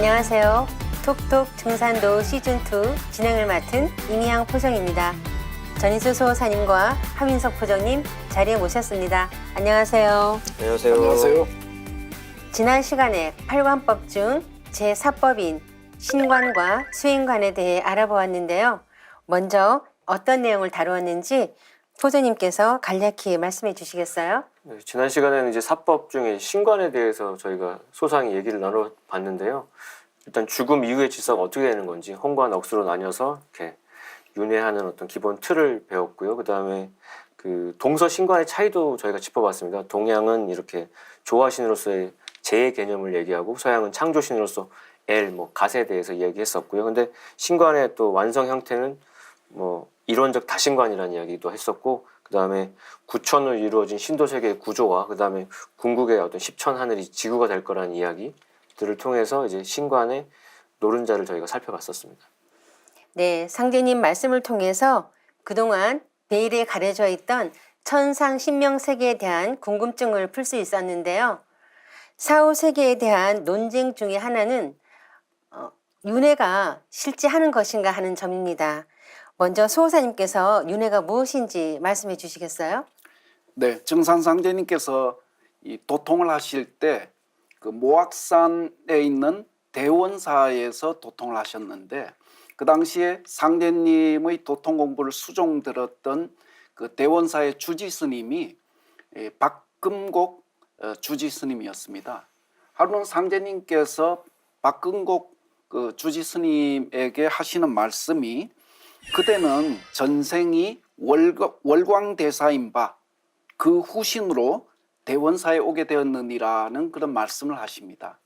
안녕하세요. 톡톡 증산도 시즌2 진행을 맡은 이미향 포정입니다. 전인수 소호사님과 하민석 포정님 자리에 모셨습니다. 안녕하세요. 안녕하세요. 안녕하세요. 지난 시간에 8관법 중 제4법인 신관과 수행관에 대해 알아보았는데요. 먼저 어떤 내용을 다루었는지 포정님께서 간략히 말씀해 주시겠어요? 네, 지난 시간에는 이제 사법 중에 신관에 대해서 저희가 소상히 얘기를 나눠봤는데요. 일단 죽음 이후의 질서가 어떻게 되는 건지 혼과 넋으로 나뉘어서 이렇게 윤회하는 어떤 기본 틀을 배웠고요. 그 다음에 그 동서 신관의 차이도 저희가 짚어봤습니다. 동양은 이렇게 조화신으로서의 재의 개념을 얘기하고 서양은 창조신으로서 갓에 대해서 이야기했었고요. 근데 신관의 또 완성 형태는 이론적 다신관이라는 이야기도 했었고, 그 다음에 구천으로 이루어진 신도세계의 구조와 그 다음에 궁극의 어떤 십천 하늘이 지구가 될 거라는 이야기들을 통해서 이제 신관의 노른자를 저희가 살펴봤었습니다. 네, 상제님 말씀을 통해서 그동안 베일에 가려져 있던 천상 신명 세계에 대한 궁금증을 풀 수 있었는데요. 사후 세계에 대한 논쟁 중에 하나는 윤회가 실제 하는 것인가 하는 점입니다. 먼저 수호사님께서 윤회가 무엇인지 말씀해 주시겠어요? 네, 정산상제님께서 이 도통을 하실 때 그 모악산에 있는 대원사에서 도통을 하셨는데, 그 당시에 상제님의 도통 공부를 수종 들었던 그 대원사의 주지스님이 박금곡 주지스님이었습니다. 하루는 상제님께서 박금곡 그 주지스님에게 하시는 말씀이, 그대는 전생이 월광대사인 바 그 후신으로 대원사에 오게 되었느니라는 그런 말씀을 하십니다.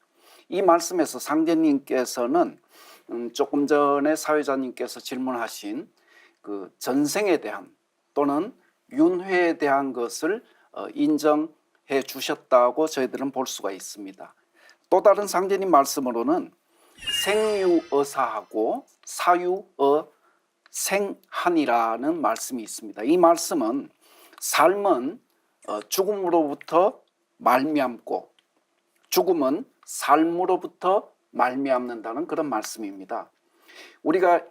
이 말씀에서 상제님께서는 조금 전에 사회자님께서 질문하신 그 전생에 대한 또는 윤회에 대한 것을 인정해 주셨다고 저희들은 볼 수가 있습니다. 또 다른 상제님 말씀으로는 생유어사하고 사유어생한이라는 말씀이 있습니다. 이 말씀은 삶은 죽음으로부터 말미암고 죽음은 삶으로부터 말미암는다는 그런 말씀입니다. 우리가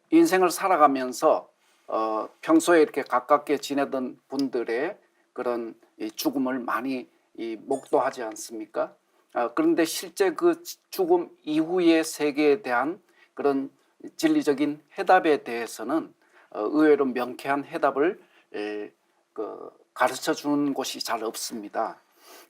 인생을 살아가면서 평소에 이렇게 가깝게 지내던 분들의 그런 죽음을 많이 목도하지 않습니까? 그런데 실제 그 죽음 이후의 세계에 대한 그런 진리적인 해답에 대해서는 의외로 명쾌한 해답을 가르쳐 주는 곳이 잘 없습니다.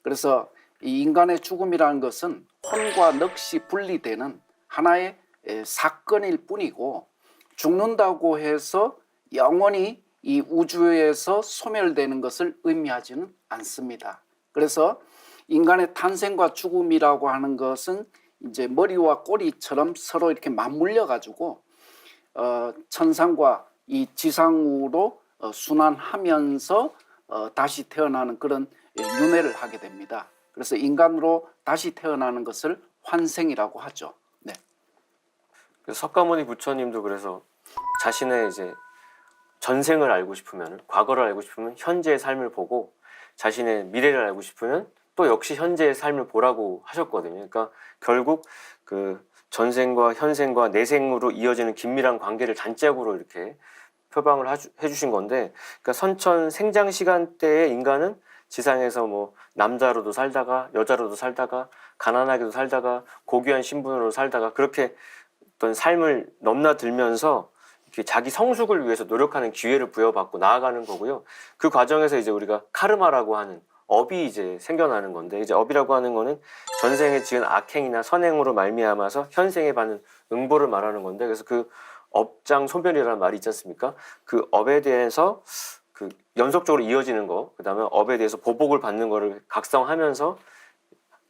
그래서 이 인간의 죽음이라는 것은 혼과 넋이 분리되는 하나의 사건일 뿐이고, 죽는다고 해서 영원히 이 우주에서 소멸되는 것을 의미하지는 않습니다. 그래서 인간의 탄생과 죽음이라고 하는 것은 이제 머리와 꼬리처럼 서로 이렇게 맞물려 가지고 천상과 이 지상으로 순환하면서 다시 태어나는 그런 윤회를 하게 됩니다. 그래서 인간으로 다시 태어나는 것을 환생이라고 하죠. 네. 그래서 석가모니 부처님도 그래서 자신의 이제 전생을 알고 싶으면, 과거를 알고 싶으면 현재의 삶을 보고, 자신의 미래를 알고 싶으면 또 역시 현재의 삶을 보라고 하셨거든요. 그러니까 결국 그 전생과 현생과 내생으로 이어지는 긴밀한 관계를 단짝으로 이렇게 표방을 해주신 건데, 그러니까 선천 생장 시간대에 인간은 지상에서 남자로도 살다가 여자로도 살다가 가난하게도 살다가 고귀한 신분으로 살다가 그렇게 어떤 삶을 넘나들면서 이렇게 자기 성숙을 위해서 노력하는 기회를 부여받고 나아가는 거고요. 그 과정에서 이제 우리가 카르마라고 하는 업이 이제 생겨나는 건데, 이제 업이라고 하는 거는 전생에 지은 악행이나 선행으로 말미암아서 현생에 받는 응보를 말하는 건데, 그래서 그 업장 소멸이라는 말이 있지 않습니까? 그 업에 대해서 그 연속적으로 이어지는 거, 그 다음에 업에 대해서 보복을 받는 거를 각성하면서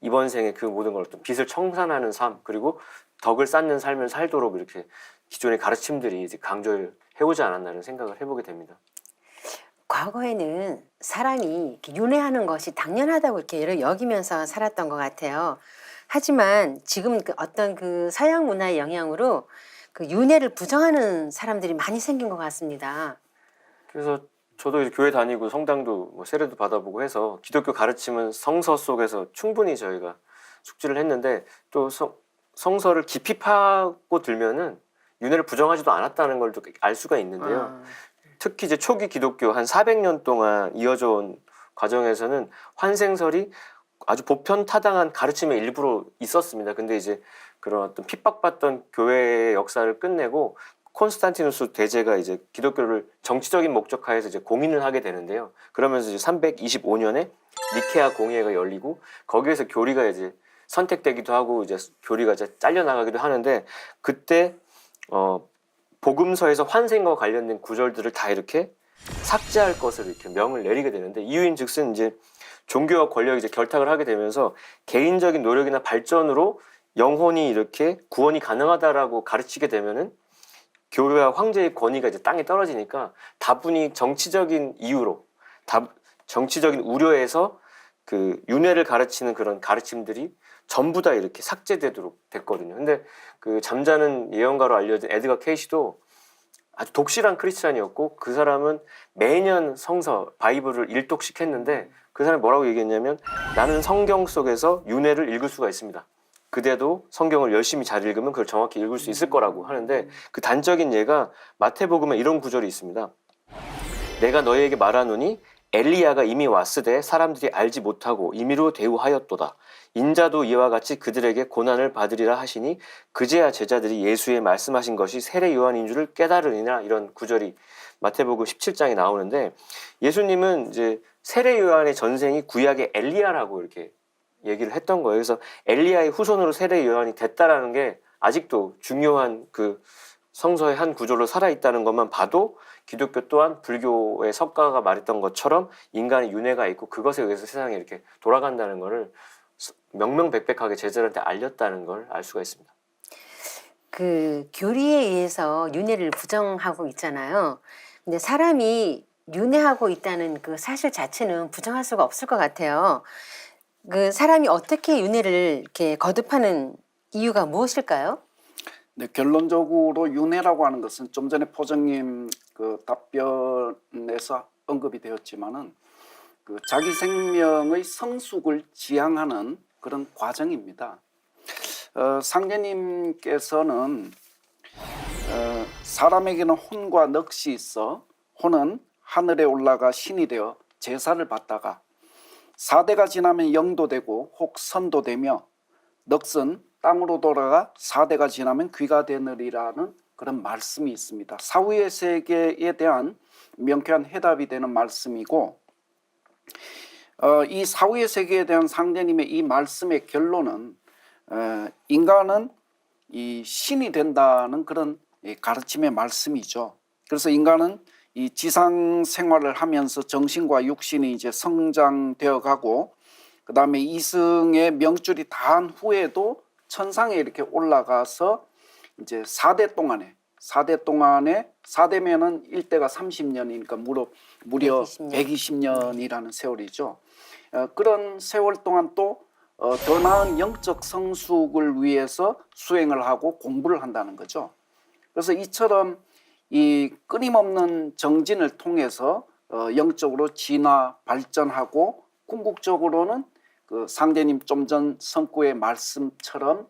이번 생에 그 모든 걸 어떤 빚을 청산하는 삶, 그리고 덕을 쌓는 삶을 살도록 이렇게 기존의 가르침들이 이제 강조를 해오지 않았나는 생각을 해보게 됩니다. 과거에는 사람이 이렇게 윤회하는 것이 당연하다고 이렇게 여기면서 살았던 것 같아요. 하지만 지금 어떤 그 서양 문화의 영향으로 그 윤회를 부정하는 사람들이 많이 생긴 것 같습니다. 그래서 저도 이제 교회 다니고 성당도 세례도 받아보고 해서 기독교 가르침은 성서 속에서 충분히 저희가 숙지를 했는데, 또 성서를 깊이 파고 들면은 윤회를 부정하지도 않았다는 걸 알 수가 있는데요. 특히 이제 초기 기독교 한 400년 동안 이어져 온 과정에서는 환생설이 아주 보편타당한 가르침의 일부로 있었습니다. 근데 이제 그런 어떤 핍박받던 교회의 역사를 끝내고 콘스탄티누스 대제가 이제 기독교를 정치적인 목적하에서 이제 공인을 하게 되는데요. 그러면서 이제 325년에 니케아 공의회가 열리고 거기에서 교리가 이제 선택되기도 하고 이제 교리가 이제 잘려나가기도 하는데 그때 복음서에서 환생과 관련된 구절들을 다 이렇게 삭제할 것을 이렇게 명을 내리게 되는데 이유인즉슨 이제 종교와 권력이 이제 결탁을 하게 되면서 개인적인 노력이나 발전으로 영혼이 이렇게 구원이 가능하다라고 가르치게 되면은 교회와 황제의 권위가 이제 땅에 떨어지니까 다분히 정치적인 이유로 정치적인 우려에서 그 윤회를 가르치는 그런 가르침들이 전부 다 이렇게 삭제되도록 됐거든요. 근데 그 잠자는 예언가로 알려진 에드가 케이시도 아주 독실한 크리스찬이었고 그 사람은 매년 성서 바이블을 일독씩 했는데 그 사람이 뭐라고 얘기했냐면 나는 성경 속에서 윤회를 읽을 수가 있습니다. 그대도 성경을 열심히 잘 읽으면 그걸 정확히 읽을 수 있을 거라고 하는데 그 단적인 예가 마태복음에 이런 구절이 있습니다. 내가 너희에게 말하노니 엘리야가 이미 왔으되 사람들이 알지 못하고 임의로 대우하였도다. 인자도 이와 같이 그들에게 고난을 받으리라 하시니 그제야 제자들이 예수의 말씀하신 것이 세례 요한인 줄을 깨달으니라. 이런 구절이 마태복음 17장에 나오는데 예수님은 이제 세례 요한의 전생이 구약의 엘리야라고 이렇게 얘기를 했던 거예요. 그래서 엘리야의 후손으로 세례 요한이 됐다라는 게 아직도 중요한 그 성서의 한 구절로 살아있다는 것만 봐도 기독교 또한 불교의 석가가 말했던 것처럼 인간의 윤회가 있고 그것에 의해서 세상에 이렇게 돌아간다는 것을 명명백백하게 제자들한테 알렸다는 걸 알 수가 있습니다. 그 교리에 의해서 윤회를 부정하고 있잖아요. 근데 사람이 윤회하고 있다는 그 사실 자체는 부정할 수가 없을 것 같아요. 그 사람이 어떻게 윤회를 이렇게 거듭하는 이유가 무엇일까요? 네, 결론적으로 윤회라고 하는 것은 좀 전에 포정님 그 답변에서 언급이 되었지만은 그 자기 생명의 성숙을 지향하는 그런 과정입니다. 상제님께서는 사람에게는 혼과 넋이 있어 혼은 하늘에 올라가 신이 되어 제사를 받다가 사대가 지나면 영도 되고 혹 선도 되며 넋은 땅으로 돌아가 사대가 지나면 귀가 되느리라는 그런 말씀이 있습니다. 사후의 세계에 대한 명쾌한 해답이 되는 말씀이고 이 사후의 세계에 대한 상제님의 이 말씀의 결론은 인간은 이 신이 된다는 그런 가르침의 말씀이죠. 그래서 인간은 이 지상 생활을 하면서 정신과 육신이 이제 성장되어 가고 그 다음에 이승의 명줄이 다한 후에도 천상에 이렇게 올라가서 이제 4대 동안에 4대면은 1대가 30년이니까 무려 120년이라는 세월이죠. 그런 세월 동안 또 더 나은 영적 성숙을 위해서 수행을 하고 공부를 한다는 거죠. 그래서 이처럼 이 끊임없는 정진을 통해서 영적으로 진화 발전하고 궁극적으로는 그 상제님 좀 전 성구의 말씀처럼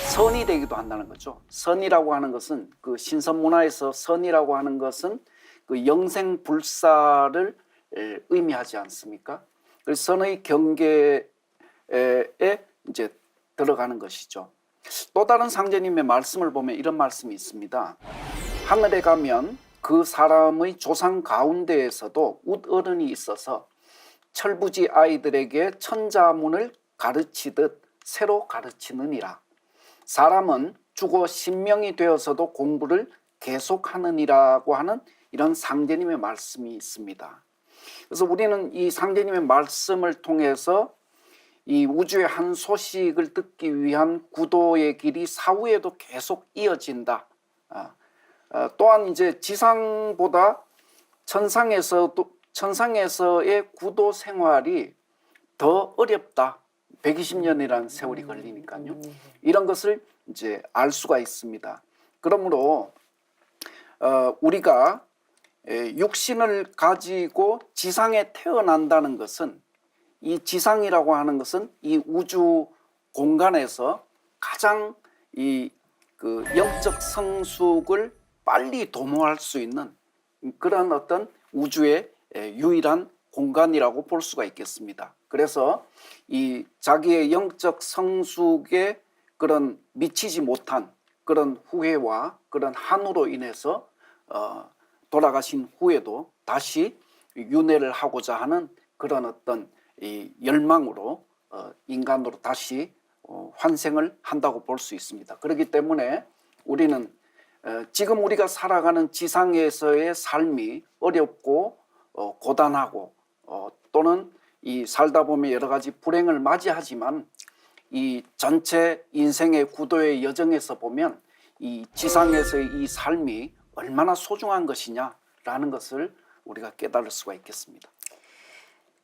선이 되기도 한다는 거죠. 선이라고 하는 것은 그 신선 문화에서 선이라고 하는 것은 그 영생 불사를 의미하지 않습니까? 그래서 선의 경계에 이제 들어가는 것이죠. 또 다른 상제님의 말씀을 보면 이런 말씀이 있습니다. 하늘에 가면 그 사람의 조상 가운데에서도 웃어른이 있어서 철부지 아이들에게 천자문을 가르치듯 새로 가르치느니라. 사람은 죽어 신명이 되어서도 공부를 계속하느니라고 하는 이런 상제님의 말씀이 있습니다. 그래서 우리는 이 상제님의 말씀을 통해서 이 우주의 한 소식을 듣기 위한 구도의 길이 사후에도 계속 이어진다. 또한 이제 지상보다 천상에서의 구도 생활이 더 어렵다. 120년이라는 세월이 걸리니까요. 이런 것을 이제 알 수가 있습니다. 그러므로 우리가 육신을 가지고 지상에 태어난다는 것은 이 지상이라고 하는 것은 이 우주 공간에서 가장 이 그 영적 성숙을 빨리 도모할 수 있는 그런 어떤 우주의 유일한 공간이라고 볼 수가 있겠습니다. 그래서 이 자기의 영적 성숙에 그런 미치지 못한 그런 후회와 그런 한으로 인해서 돌아가신 후에도 다시 윤회를 하고자 하는 그런 어떤 이 열망으로 인간으로 다시 환생을 한다고 볼 수 있습니다. 그렇기 때문에 우리는 지금 우리가 살아가는 지상에서의 삶이 어렵고 고단하고 또는 이 살다 보면 여러 가지 불행을 맞이하지만 이 전체 인생의 구도의 여정에서 보면 이 지상에서의 이 삶이 얼마나 소중한 것이냐라는 것을 우리가 깨달을 수가 있겠습니다.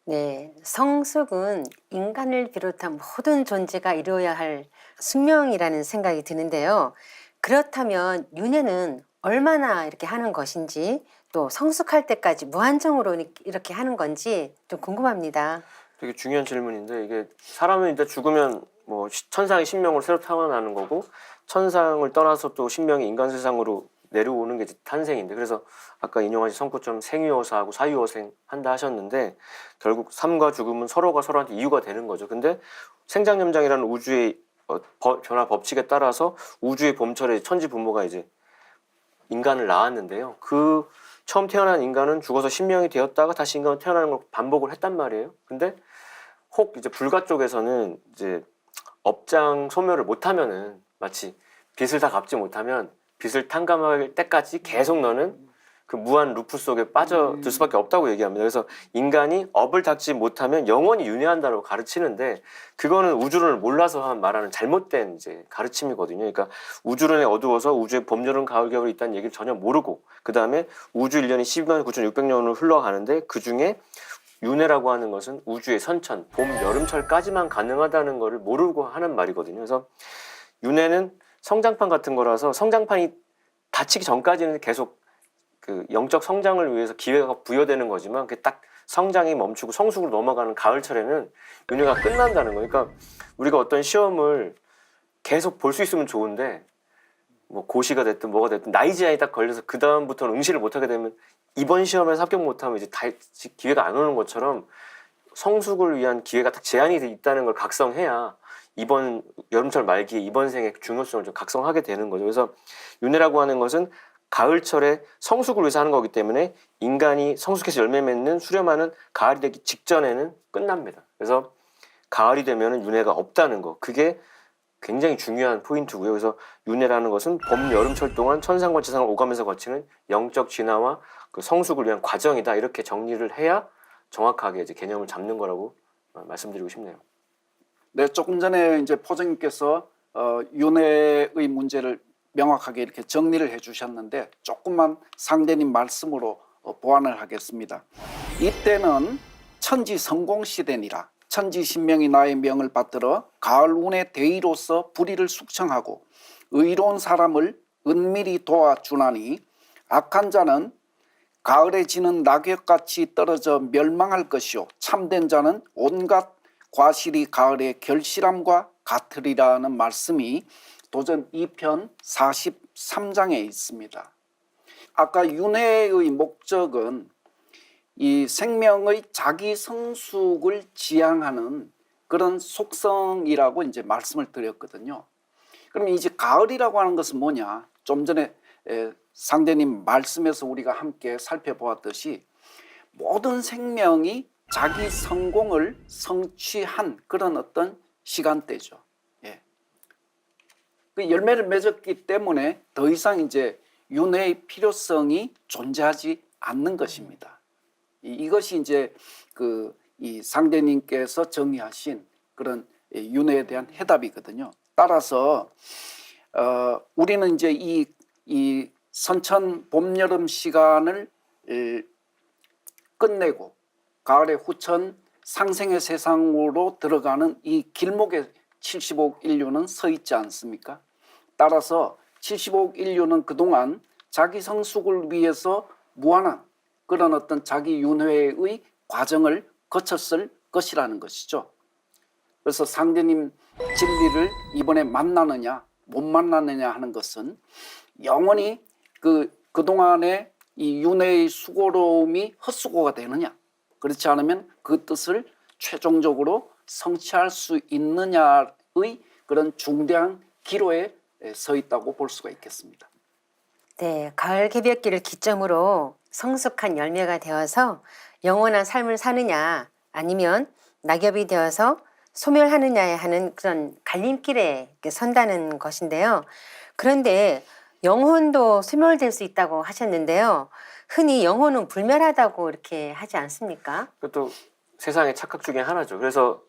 네, 성숙은 인간을 비롯한 모든 존재가 이루어야 할 숙명이라는 생각이 드는데요. 그렇다면 윤회는 얼마나 이렇게 하는 것인지, 또 성숙할 때까지 무한정으로 이렇게 하는 건지 좀 궁금합니다. 되게 중요한 질문인데, 이게 사람은 일단 죽으면 뭐 천상의 신명으로 새로 태어나는 거고, 천상을 떠나서 또 신명이 인간 세상으로 내려오는 게 이제 탄생인데, 그래서 아까 인용하신 성구처럼 생유어사하고 사유어생 한다 하셨는데, 결국 삶과 죽음은 서로가 서로한테 이유가 되는 거죠. 근데 생장염장이라는 우주의 변화 법칙에 따라서 우주의 봄철에 천지 부모가 이제 인간을 낳았는데요. 그 처음 태어난 인간은 죽어서 신명이 되었다가 다시 인간으로 태어나는 걸 반복을 했단 말이에요. 근데 혹 이제 불가 쪽에서는 이제 업장 소멸을 못하면은, 마치 빚을 다 갚지 못하면 빚을 탕감할 때까지 계속 너는 그 무한 루프 속에 빠져들 수밖에 없다고 얘기합니다. 그래서 인간이 업을 닦지 못하면 영원히 윤회한다고 가르치는데, 그거는 우주론을 몰라서 말하는 잘못된 이제 가르침이거든요. 그러니까 우주론에 어두워서 우주의 봄, 여름, 가을, 겨울이 있다는 얘기를 전혀 모르고, 그 다음에 우주 1년이 12만 9,600년으로 흘러가는데 그 중에 윤회라고 하는 것은 우주의 선천, 봄, 여름철까지만 가능하다는 것을 모르고 하는 말이거든요. 그래서 윤회는 성장판 같은 거라서 성장판이 닫히기 전까지는 계속 그 영적 성장을 위해서 기회가 부여되는 거지만, 그게 딱 성장이 멈추고 성숙으로 넘어가는 가을철에는 윤회가 끝난다는 거예요. 그러니까 우리가 어떤 시험을 계속 볼 수 있으면 좋은데, 뭐 고시가 됐든 뭐가 됐든 나이 제한이 딱 걸려서 그 다음부터는 응시를 못하게 되면 이번 시험에서 합격 못하면 이제 다 기회가 안 오는 것처럼, 성숙을 위한 기회가 딱 제한이 있다는 걸 각성해야 이번 여름철 말기에 이번 생의 중요성을 좀 각성하게 되는 거죠. 그래서 윤회라고 하는 것은 가을철에 성숙을 위해서 하는 거기 때문에 인간이 성숙해서 열매 맺는 수렴하는 가을이 되기 직전에는 끝납니다. 그래서 가을이 되면 윤회가 없다는 거, 그게 굉장히 중요한 포인트고요. 그래서 윤회라는 것은 봄, 여름철 동안 천상과 지상을 오가면서 거치는 영적 진화와 그 성숙을 위한 과정이다, 이렇게 정리를 해야 정확하게 이제 개념을 잡는 거라고 말씀드리고 싶네요. 네, 조금 전에 이제 포정님께서 윤회의 문제를 명확하게 이렇게 정리를 해주셨는데, 조금만 상대님 말씀으로 보완을 하겠습니다. 이때는 천지 성공 시대니라. 천지 신명이 나의 명을 받들어 가을 운의 대의로서 불의를 숙청하고 의로운 사람을 은밀히 도와주나니, 악한 자는 가을에 지는 낙엽같이 떨어져 멸망할 것이요 참된 자는 온갖 과실이 가을의 결실함과 같으리라는 말씀이 도전 2편 43장에 있습니다. 아까 윤회의 목적은 이 생명의 자기 성숙을 지향하는 그런 속성이라고 이제 말씀을 드렸거든요. 그럼 이제 가을이라고 하는 것은 뭐냐? 좀 전에 상대님 말씀에서 우리가 함께 살펴보았듯이 모든 생명이 자기 성공을 성취한 그런 어떤 시간대죠. 예. 그 열매를 맺었기 때문에 더 이상 이제 윤회의 필요성이 존재하지 않는 것입니다. 이것이 이제 이 상대님께서 정의하신 그런 윤회에 대한 해답이거든요. 따라서 우리는 이제 이 선천 봄 여름 시간을 끝내고 가을의 후천 상생의 세상으로 들어가는 이 길목에 70억 인류는 서 있지 않습니까? 따라서 70억 인류는 그동안 자기 성숙을 위해서 무한한 그런 어떤 자기 윤회의 과정을 거쳤을 것이라는 것이죠. 그래서 상대님 진리를 이번에 만나느냐 못 만나느냐 하는 것은 영원히 그동안의 이 윤회의 수고로움이 헛수고가 되느냐, 그렇지 않으면 그 뜻을 최종적으로 성취할 수 있느냐의 그런 중대한 기로에 서 있다고 볼 수가 있겠습니다. 네, 가을 개벽기를 기점으로 성숙한 열매가 되어서 영원한 삶을 사느냐 아니면 낙엽이 되어서 소멸하느냐에 하는 그런 갈림길에 이렇게 선다는 것인데요. 그런데 영혼도 소멸될 수 있다고 하셨는데요. 흔히 영혼은 불멸하다고 이렇게 하지 않습니까? 그것도 세상의 착각 중에 하나죠. 그래서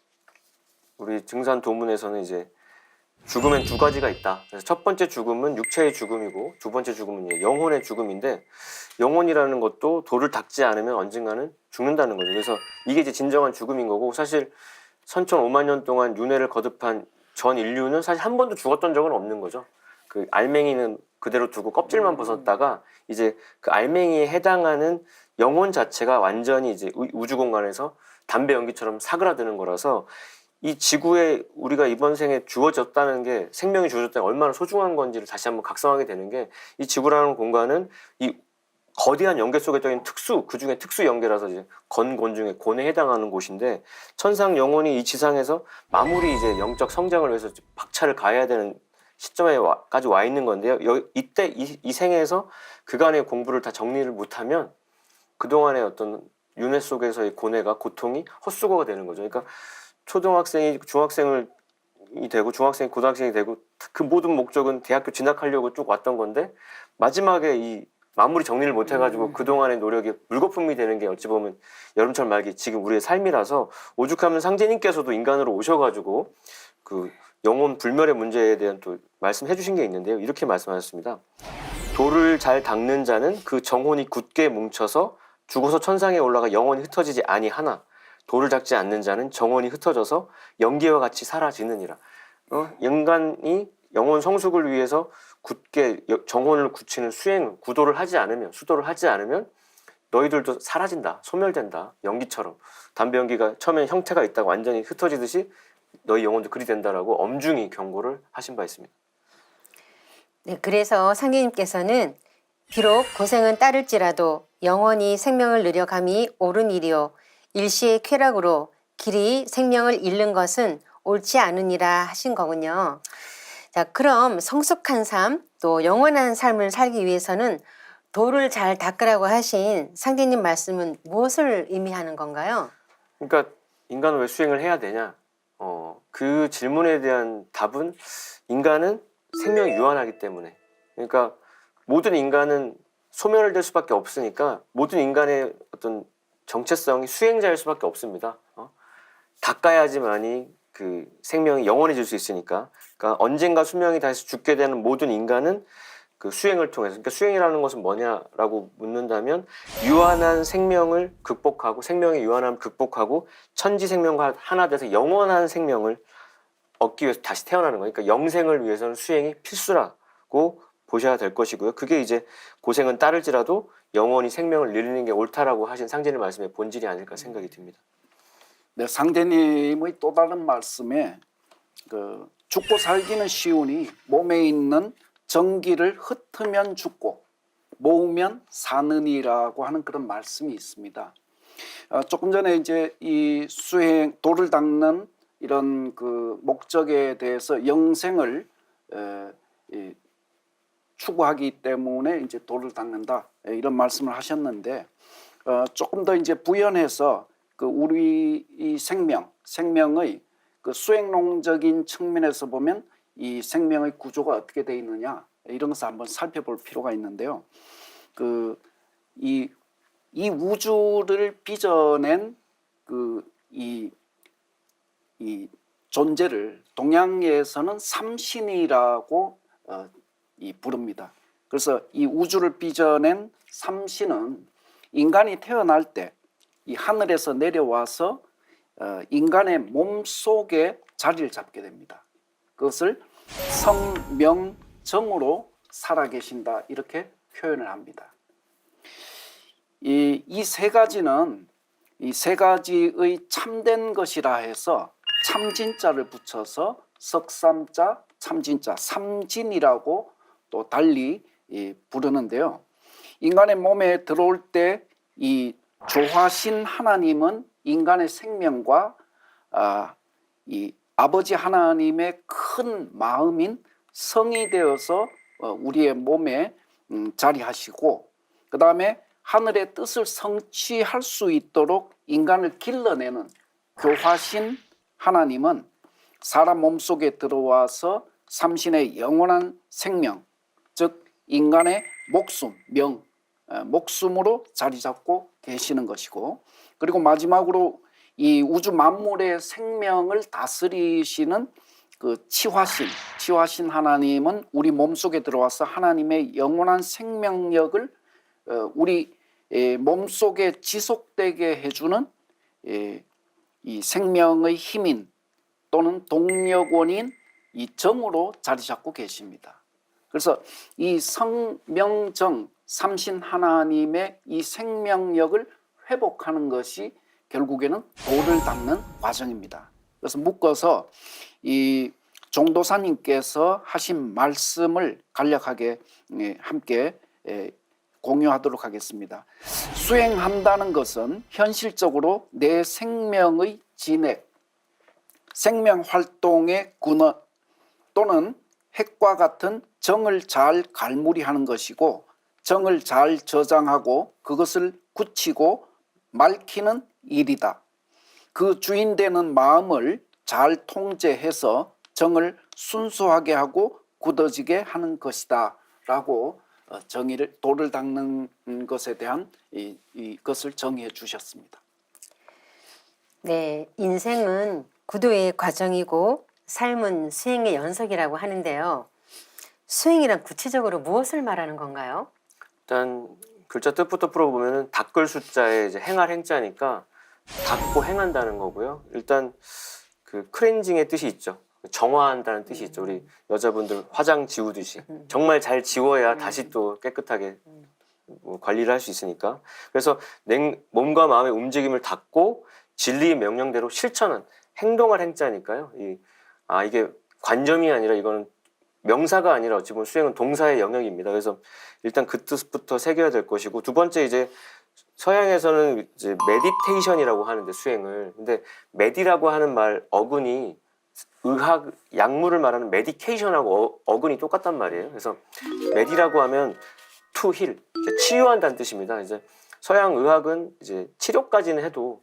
우리 증산 도문에서는 이제 죽음엔 두 가지가 있다. 그래서 첫 번째 죽음은 육체의 죽음이고 두 번째 죽음은 이제 영혼의 죽음인데, 영혼이라는 것도 돌을 닦지 않으면 언젠가는 죽는다는 거죠. 그래서 이게 이제 진정한 죽음인 거고, 사실 선천 5만 년 동안 윤회를 거듭한 전 인류는 사실 한 번도 죽었던 적은 없는 거죠. 그 알맹이는 그대로 두고 껍질만 벗었다가 이제 그 알맹이에 해당하는 영혼 자체가 완전히 이제 우주 공간에서 담배 연기처럼 사그라드는 거라서, 이 지구에 우리가 이번 생에 주어졌다는 게, 생명이 주어졌다는 게 얼마나 소중한 건지를 다시 한번 각성하게 되는 게, 이 지구라는 공간은 이 거대한 연계 속에 떠있는 그중에 특수 연계라서 이제 건곤 중에 곤에 해당하는 곳인데, 천상 영혼이 이 지상에서 마무리 이제 영적 성장을 위해서 박차를 가해야 되는 시점에까지 와 있는 건데요. 이때 이 생에서 그간의 공부를 다 정리를 못하면 그동안의 어떤 윤회 속에서의 고뇌가, 고통이 헛수고가 되는 거죠. 그러니까 초등학생이 중학생이 되고 중학생이 고등학생이 되고 그 모든 목적은 대학교 진학하려고 쭉 왔던 건데, 마지막에 이 마무리 정리를 못 해가지고 그동안의 노력이 물거품이 되는 게 어찌 보면 여름철 말기 지금 우리의 삶이라서, 오죽하면 상제님께서도 인간으로 오셔가지고 그 영혼 불멸의 문제에 대한 또 말씀해 주신 게 있는데요. 이렇게 말씀하셨습니다. 돌을 잘 닦는 자는 그 정혼이 굳게 뭉쳐서 죽어서 천상에 올라가 영혼이 흩어지지 아니하나, 돌을 닦지 않는 자는 정혼이 흩어져서 연기와 같이 사라지느니라. 인간이 영혼 성숙을 위해서 굳게 정혼을 굳히는 구도를 하지 않으면, 수도를 하지 않으면 너희들도 사라진다, 소멸된다. 연기처럼 담배 연기가 처음엔 형태가 있다가 완전히 흩어지듯이 너희 영혼도 그리 된다라고 엄중히 경고를 하신 바 있습니다. 네, 그래서 상제님께서는 비록 고생은 따를지라도 영원히 생명을 누려감이 옳은 일이요 일시의 쾌락으로 길이 생명을 잃는 것은 옳지 않으니라 하신 거군요. 자, 그럼 성숙한 삶, 또 영원한 삶을 살기 위해서는 돌을 잘 닦으라고 하신 상제님 말씀은 무엇을 의미하는 건가요? 그러니까 인간은 왜 수행을 해야 되냐? 그 질문에 대한 답은, 인간은 생명이 유한하기 때문에. 그러니까 모든 인간은 소멸될 수밖에 없으니까 모든 인간의 어떤 정체성이 수행자일 수밖에 없습니다. 닦아야지만이 그 생명이 영원해질 수 있으니까. 그러니까 언젠가 수명이 다시 죽게 되는 모든 인간은 그 수행을 통해서, 그러니까 수행이라는 것은 뭐냐라고 묻는다면, 유한한 생명을 극복하고, 생명의 유한함을 극복하고 천지 생명과 하나 돼서 영원한 생명을 얻기 위해서 다시 태어나는 거예요. 그러니까 영생을 위해서는 수행이 필수라고 보셔야 될 것이고요. 그게 이제 고생은 따를지라도 영원히 생명을 잃는 게 옳다라고 하신 상제님 말씀의 본질이 아닐까 생각이 듭니다. 네, 상제님의 또 다른 말씀에 죽고 살기는 쉬우니 몸에 있는 정기를 흩으면 죽고 모으면 사느니라고 하는 그런 말씀이 있습니다. 조금 전에 이제 이 수행, 돌을 닦는 이런 그 목적에 대해서 영생을 추구하기 때문에 이제 돌을 닦는다, 이런 말씀을 하셨는데, 조금 더 이제 부연해서 그 우리 이 생명의 그 수행론적인 측면에서 보면 이 생명의 구조가 어떻게 되어 있느냐, 이런 것을 한번 살펴볼 필요가 있는데요. 이 우주를 빚어낸 이 존재를 동양에서는 삼신이라고 부릅니다. 그래서 이 우주를 빚어낸 삼신은 인간이 태어날 때 이 하늘에서 내려와서 인간의 몸 속에 자리를 잡게 됩니다. 그것을 성명정으로 살아계신다, 이렇게 표현을 합니다. 이 세 가지는 이 세 가지의 참된 것이라 해서 참진자를 붙여서 석삼자, 참진자, 삼진이라고 또 달리 부르는데요. 인간의 몸에 들어올 때 이 조화신 하나님은 인간의 생명과 이 아버지 하나님의 큰 마음인 성이 되어서 우리의 몸에 자리하시고, 그 다음에 하늘의 뜻을 성취할 수 있도록 인간을 길러내는 교화신 하나님은 사람 몸속에 들어와서 삼신의 영원한 생명, 즉 인간의 목숨, 목숨으로 자리 잡고 계시는 것이고, 그리고 마지막으로 이 우주 만물의 생명을 다스리시는 그 치화신 하나님은 우리 몸속에 들어와서 하나님의 영원한 생명력을 우리 몸속에 지속되게 해주는 이 생명의 힘인 또는 동력원인 이 정으로 자리 잡고 계십니다. 그래서 이 성명정 삼신 하나님의 이 생명력을 회복하는 것이 결국에는 도를 닦는 과정입니다. 그래서 묶어서 이 종도사님께서 하신 말씀을 간략하게 함께 공유하도록 하겠습니다. 수행한다는 것은 현실적으로 내 생명의 진액, 생명활동의 근원 또는 핵과 같은 정을 잘 갈무리하는 것이고, 정을 잘 저장하고 그것을 굳히고 맑히는 일이다. 그 주인 되는 마음을 잘 통제해서 정을 순수하게 하고 굳어지게 하는 것이다 라고 도를 닦는 것에 대한 이것을 정의해 주셨습니다. 네, 인생은 구도의 과정이고 삶은 수행의 연속이라고 하는데요. 수행이란 구체적으로 무엇을 말하는 건가요? 일단 글자 뜻부터 풀어보면은 닦을 숫자에 이제 행할 행자니까 닦고 행한다는 거고요. 일단 그 클렌징의 뜻이 있죠. 정화한다는 뜻이 있죠. 우리 여자분들 화장 지우듯이 정말 잘 지워야 다시 또 깨끗하게 관리를 할 수 있으니까. 그래서 몸과 마음의 움직임을 닦고 진리의 명령대로 실천한 행동할 행자니까요. 이게 관점이 아니라 이거는 명사가 아니라 어찌 보면 수행은 동사의 영역입니다. 그래서 일단 그 뜻부터 새겨야 될 것이고, 두 번째 이제 서양에서는 이제 메디테이션이라고 하는데 수행을, 근데 메디라고 하는 말 어근이 의학 약물을 말하는 메디케이션하고 어근이 똑같단 말이에요. 그래서 메디라고 하면 to heal, 치유한다는 뜻입니다. 이제 서양 의학은 이제 치료까지는 해도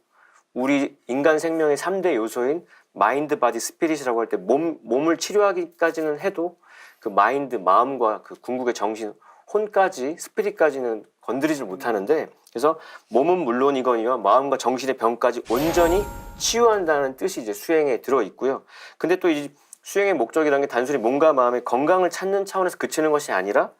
우리 인간 생명의 3대 요소인 마인드, 바디, 스피릿이라고 할 때 몸을 치료하기까지는 해도 그 마인드, 마음과 그 궁극의 정신, 혼까지, 스피릿까지는 건드리지 못하는데, 그래서 몸은 물론이거니와 마음과 정신의 병까지 온전히 치유한다는 뜻이 이제 수행에 들어 있고요. 근데 또 이 수행의 목적이라는 게 단순히 몸과 마음의 건강을 찾는 차원에서 그치는 것이 아니라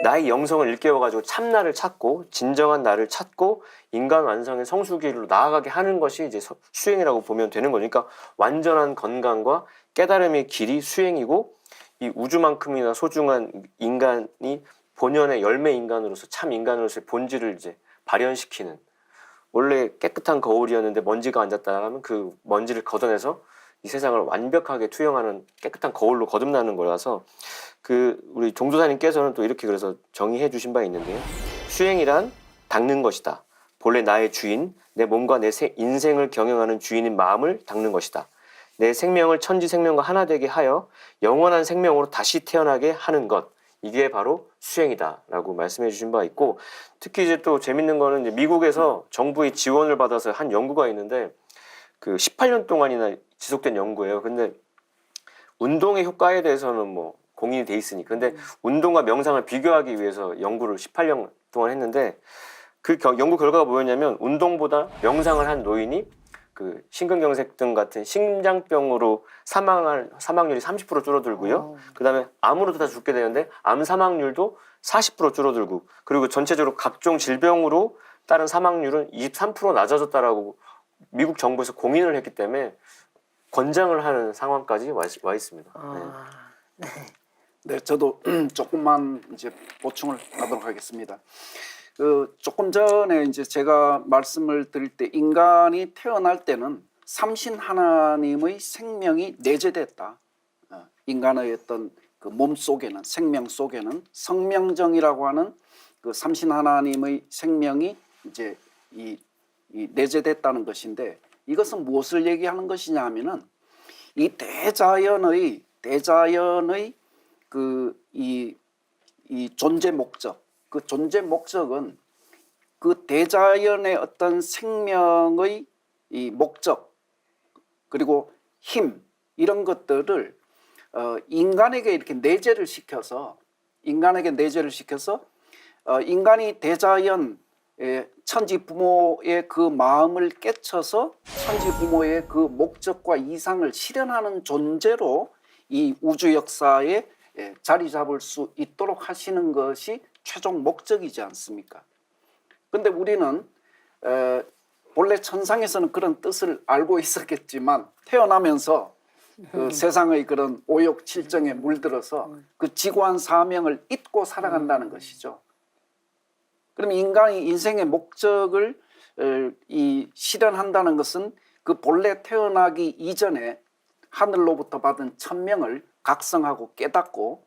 나의 영성을 일깨워가지고 참나를 찾고 진정한 나를 찾고 인간 완성의 성수기로 나아가게 하는 것이 이제 수행이라고 보면 되는 거니까, 완전한 건강과 깨달음의 길이 수행이고, 이 우주만큼이나 소중한 인간이 본연의 열매 인간으로서 참 인간으로서의 본질을 이제 발현시키는, 원래 깨끗한 거울이었는데 먼지가 앉았다면 그 먼지를 걷어내서 이 세상을 완벽하게 투영하는 깨끗한 거울로 거듭나는 거라서, 우리 종도사님께서는 또 이렇게 그래서 정의해 주신 바 있는데요. 수행이란 닦는 것이다. 본래 나의 주인, 내 몸과 내 인생을 경영하는 주인인 마음을 닦는 것이다. 내 생명을 천지 생명과 하나 되게 하여 영원한 생명으로 다시 태어나게 하는 것. 이게 바로 수행이다라고 말씀해 주신 바 있고, 특히 이제 또 재밌는 거는 이제 미국에서 정부의 지원을 받아서 한 연구가 있는데, 그 18년 동안이나 지속된 연구예요. 근데 운동의 효과에 대해서는 뭐 공인이 돼 있으니까. 근데 운동과 명상을 비교하기 위해서 연구를 18년 동안 했는데, 그 연구 결과가 뭐였냐면, 운동보다 명상을 한 노인이 그 심근경색 같은 심장병으로 사망률이 30% 줄어들고요. 그다음에 암으로도 다 죽게 되는데 암 사망률도 40% 줄어들고, 그리고 전체적으로 각종 질병으로 따른 사망률은 23% 낮아졌다라고 미국 정부에서 공인을 했기 때문에 권장을 하는 상황까지 와 있습니다. 네. 네, 저도 조금만 이제 보충을 하도록 하겠습니다. 조금 전에 이제 제가 말씀을 드릴 때, 인간이 태어날 때는 삼신 하나님의 생명이 내재됐다. 인간의 어떤 그 몸 속에는 생명 속에는 성명정이라고 하는 그 삼신 하나님의 생명이 이제 이 내재됐다는 것인데 이것은 무엇을 얘기하는 것이냐 하면은 이 대자연의 그 이 존재 목적 그 존재 목적은 그 대자연의 어떤 생명의 이 목적 그리고 힘 이런 것들을 인간에게 이렇게 내재를 시켜서 인간이 대자연 천지 부모의 그 마음을 깨쳐서 천지 부모의 그 목적과 이상을 실현하는 존재로 이 우주 역사에 자리 잡을 수 있도록 하시는 것이 최종 목적이지 않습니까? 근데 우리는 본래 천상에서는 그런 뜻을 알고 있었겠지만 태어나면서 그 세상의 그런 오욕 칠정에 물들어서 그 지고한 사명을 잊고 살아간다는 것이죠. 그럼 인간이 인생의 목적을 실현한다는 것은 그 본래 태어나기 이전에 하늘로부터 받은 천명을 각성하고 깨닫고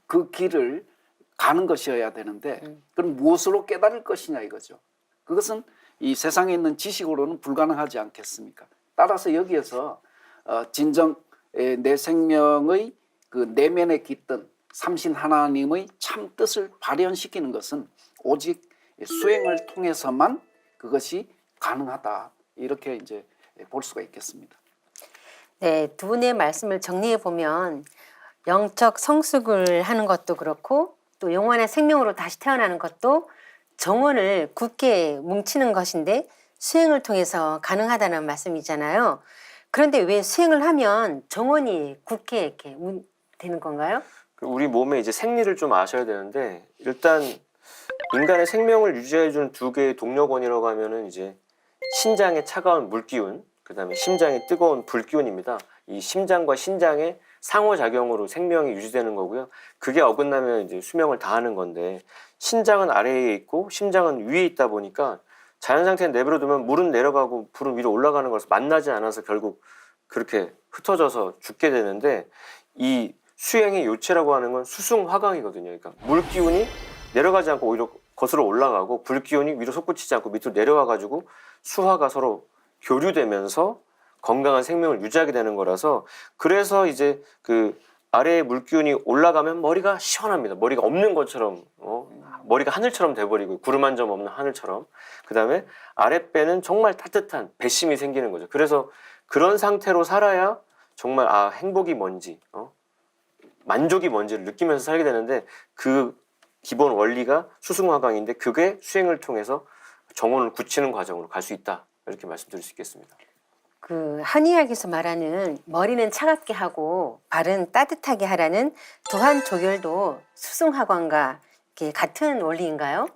그 길을 가는 것이어야 되는데 그럼 무엇으로 깨달을 것이냐 이거죠. 그것은 이 세상에 있는 지식으로는 불가능하지 않겠습니까? 따라서 여기에서 진정 내 생명의 그 내면에 깃든 삼신 하나님의 참 뜻을 발현시키는 것은 오직 수행을 통해서만 그것이 가능하다 이렇게 이제 볼 수가 있겠습니다. 네, 두 분의 말씀을 정리해 보면 영적 성숙을 하는 것도 그렇고 또 영원한 생명으로 다시 태어나는 것도 정원을 굳게 뭉치는 것인데 수행을 통해서 가능하다는 말씀이잖아요. 그런데 왜 수행을 하면 정원이 굳게 이렇게 되는 건가요? 우리 몸의 이제 생리를 좀 아셔야 되는데 일단 인간의 생명을 유지해주는 두 개의 동력원이라고 하면은 이제 신장의 차가운 물기운, 그다음에 심장의 뜨거운 불기운입니다. 이 심장과 신장의 상호작용으로 생명이 유지되는 거고요. 그게 어긋나면 이제 수명을 다하는 건데 신장은 아래에 있고 심장은 위에 있다 보니까 자연 상태에 내버려두면 물은 내려가고 불은 위로 올라가는 것을 만나지 않아서 결국 그렇게 흩어져서 죽게 되는데 이 수행의 요체라고 하는 건 수승화강이거든요. 그러니까 물기운이 내려가지 않고 오히려 거슬러 올라가고 불기운이 위로 솟구치지 않고 밑으로 내려와가지고 수화가 서로 교류되면서 건강한 생명을 유지하게 되는 거라서 그래서 이제 그 아래에 물기운이 올라가면 머리가 시원합니다. 머리가 없는 것처럼 머리가 하늘처럼 돼버리고 구름 한 점 없는 하늘처럼 그 다음에 아랫배는 정말 따뜻한 배심이 생기는 거죠. 그래서 그런 상태로 살아야 정말 행복이 뭔지 만족이 뭔지를 느끼면서 살게 되는데 그 기본 원리가 수승화강인데 그게 수행을 통해서 정원을 굳히는 과정으로 갈 수 있다 이렇게 말씀드릴 수 있겠습니다. 그 한의학에서 말하는 머리는 차갑게 하고 발은 따뜻하게 하라는 두한 조결도 수승화강과 같은 원리인가요?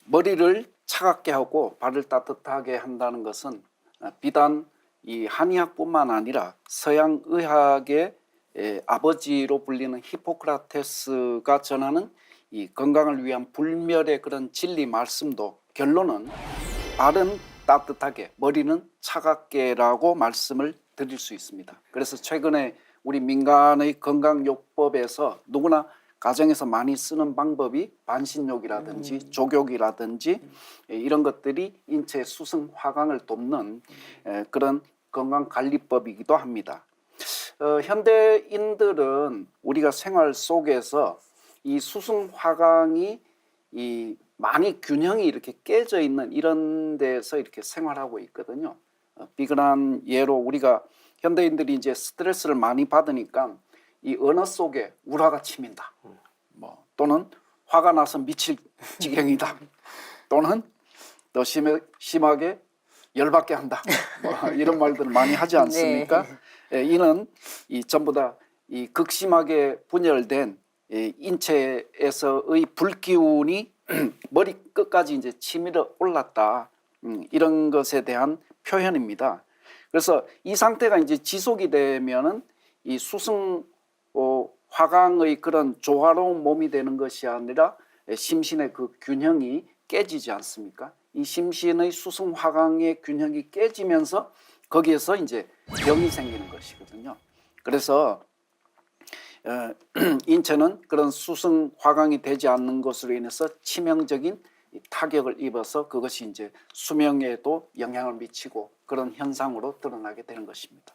머리를 차갑게 하고 발을 따뜻하게 한다는 것은 비단 이 한의학뿐만 아니라 서양 의학의 아버지로 불리는 히포크라테스가 전하는 이 건강을 위한 불멸의 그런 진리 말씀도 결론은 발은 따뜻하게 머리는 차갑게라고 말씀을 드릴 수 있습니다. 그래서 최근에 우리 민간의 건강요법에서 누구나 가정에서 많이 쓰는 방법이 반신욕이라든지 족욕이라든지 이런 것들이 인체 수승 화강을 돕는 그런 건강관리법이기도 합니다. 현대인들은 우리가 생활 속에서 이 수승 화강이 많이 균형이 이렇게 깨져 있는 이런 데서 이렇게 생활하고 있거든요. 비근한 예로 우리가 현대인들이 이제 스트레스를 많이 받으니까 이 언어 속에 우라가 치민다. 또는 화가 나서 미칠 지경이다. 또는 더 심하게 열받게 한다. 이런 말들을 많이 하지 않습니까? 네. 이는 전부 다 이 극심하게 분열된 인체에서의 불기운이 머리 끝까지 이제 치밀어 올랐다. 이런 것에 대한 표현입니다. 그래서 이 상태가 이제 지속이 되면은 이 수승 화강의 그런 조화로운 몸이 되는 것이 아니라 심신의 그 균형이 깨지지 않습니까? 이 심신의 수승 화강의 균형이 깨지면서 거기에서 이제 병이 생기는 것이거든요. 그래서 인체는 그런 수성 화강이 되지 않는 것으로 인해서 치명적인 타격을 입어서 그것이 이제 수명에도 영향을 미치고 그런 현상으로 드러나게 되는 것입니다.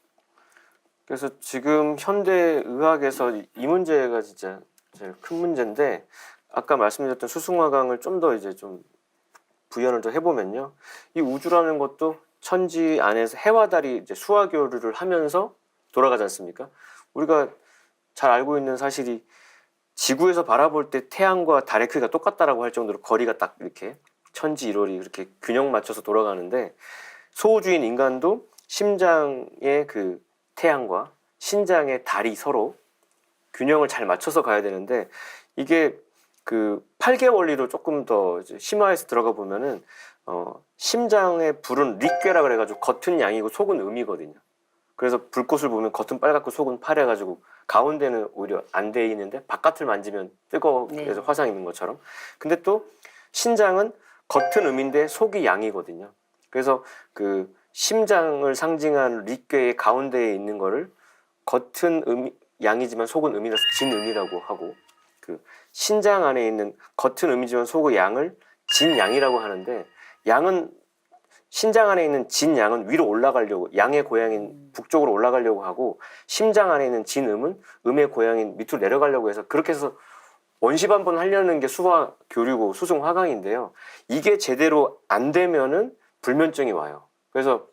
그래서 지금 현대 의학에서 이 문제가 진짜 제일 큰 문제인데 아까 말씀드렸던 수승화강을 좀 더 이제 좀 부연을 더 해보면요, 이 우주라는 것도 천지 안에서 해와 달이 이제 수화교류를 하면서 돌아가지 않습니까? 우리가 잘 알고 있는 사실이 지구에서 바라볼 때 태양과 달의 크기가 똑같다라고 할 정도로 거리가 딱 이렇게 천지 1월이 이렇게 균형 맞춰서 돌아가는데 소우주인 인간도 심장의 그 태양과 신장의 달이 서로 균형을 잘 맞춰서 가야 되는데 이게 그 8개 원리로 조금 더 이제 심화해서 들어가 보면은 심장의 불은 릿괴라 그래가지고 겉은 양이고 속은 음이거든요. 그래서 불꽃을 보면 겉은 빨갛고 속은 파래가지고 가운데는 오히려 안 돼 있는데 바깥을 만지면 뜨거워서 네. 화상 입는 것처럼. 근데 또 신장은 겉은 음인데 속이 양이거든요. 그래서 그 심장을 상징한 릿괴의 가운데에 있는 거를 겉은 양이지만 속은 음이라서 진음이라고 하고, 그 신장 안에 있는 겉은 음이지만 속의 양을 진양이라고 하는데, 양은 신장 안에 있는 진양은 위로 올라가려고, 양의 고향인 북쪽으로 올라가려고 하고, 심장 안에 있는 진음은 음의 고향인 밑으로 내려가려고 해서 그렇게 해서 원시반번 하려는 게 수화 교류고 수승화강인데요. 이게 제대로 안 되면은 불면증이 와요. 그래서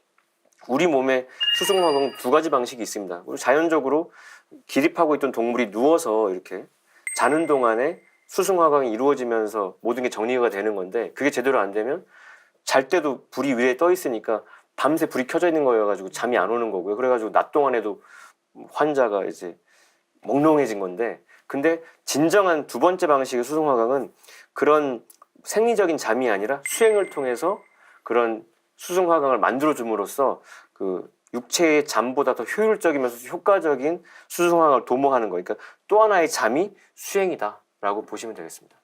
우리 몸에 수승화강 두 가지 방식이 있습니다. 우리 자연적으로 기립하고 있던 동물이 누워서 이렇게 자는 동안에 수승화강이 이루어지면서 모든 게 정리가 되는 건데, 그게 제대로 안 되면 잘 때도 불이 위에 떠 있으니까 밤새 불이 켜져 있는 거여가지고 잠이 안 오는 거고요. 그래가지고 낮 동안에도 환자가 이제 몽롱해진 건데, 근데 진정한 두 번째 방식의 수승화강은 그런 생리적인 잠이 아니라 수행을 통해서 그런 수승화강을 만들어 줌으로써 그 육체의 잠보다 더 효율적이면서 효과적인 수승화강을 도모하는 거예요. 그러니까 또 하나의 잠이 수행이다라고 보시면 되겠습니다.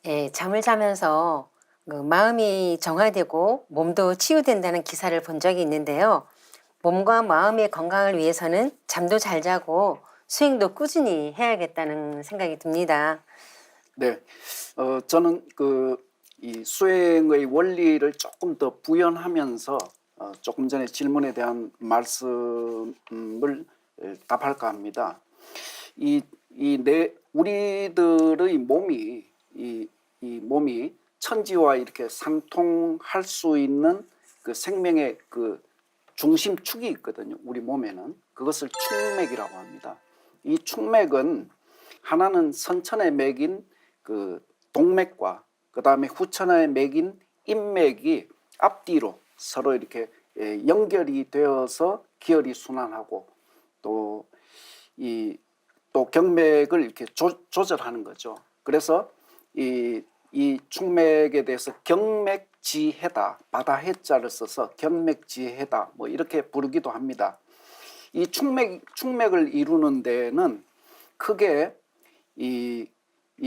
예, 잠을 자면서 그 마음이 정화되고 몸도 치유된다는 기사를 본 적이 있는데요. 몸과 마음의 건강을 위해서는 잠도 잘 자고 수행도 꾸준히 해야겠다는 생각이 듭니다. 네, 저는 이 수행의 원리를 조금 더 부연하면서 조금 전에 질문에 대한 말씀을 답할까 합니다. 우리들의 몸이 이 몸이 천지와 이렇게 상통할 수 있는 그 생명의 그 중심축이 있거든요. 우리 몸에는 그것을 축맥이라고 합니다. 이 축맥은 하나는 선천의 맥인 그 동맥과 그 다음에 후천의 맥인 인맥이 앞뒤로 서로 이렇게 연결이 되어서 기혈이 순환하고 또 경맥을 이렇게 조절하는 거죠. 그래서 이 축맥에 대해서 경맥지해다, 바다 해자를 써서 경맥지해다 뭐 이렇게 부르기도 합니다. 이 축맥을 이루는 데는 크게 이